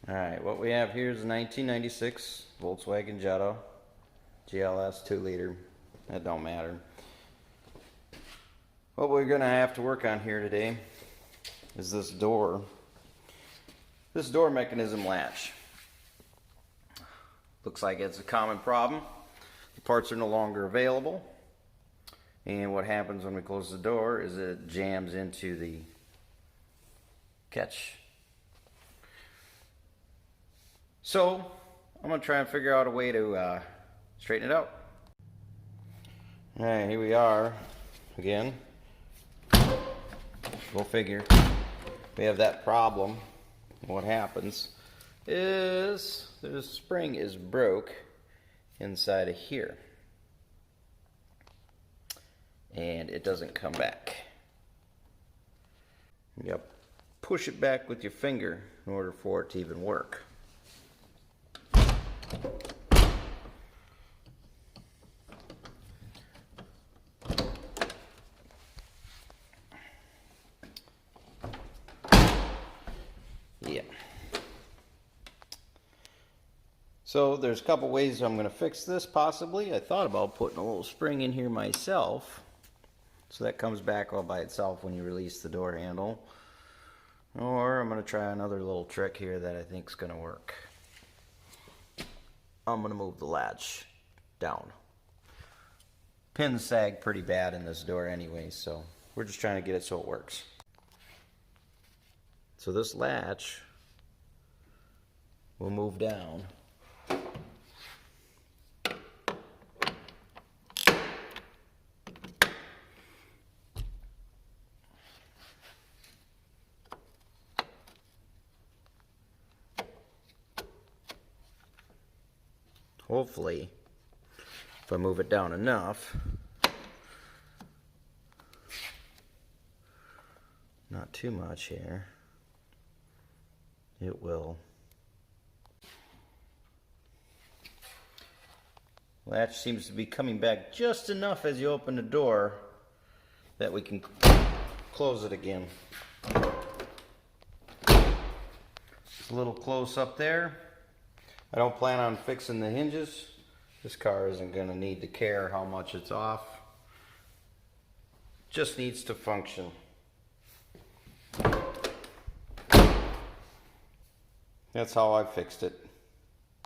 Alright, what we have here is a 1996 Volkswagen Jetta GLS 2-liter. That don't matter. What we're going to have to work on here today is this door. This door mechanism latch. Looks like it's a common problem. The parts are no longer available. And what happens when we close the door is it jams into the catch. So I'm going to try and figure out a way to straighten it out. Alright, here we are again. Go figure. We have that problem. What happens is the spring is broke inside of here. And it doesn't come back. You push it back with your finger in order for it to even work. Yeah. So there's a couple ways I'm going to fix this possibly. I thought about putting a little spring in here myself, so that comes back all by itself when you release the door handle. Or I'm going to try another little trick here that I think is going to work. I'm going to move the latch down. Pins sag pretty bad in this door anyway, so we're just trying to get it so it works. So this latch will move down. Hopefully, if I move it down enough, not too much here, it will. Latch seems to be coming back just enough as you open the door that we can close it again. It's a little close up there. I don't plan on fixing the hinges. This car isn't going to need to care how much it's off. Just needs to function. That's how I fixed it.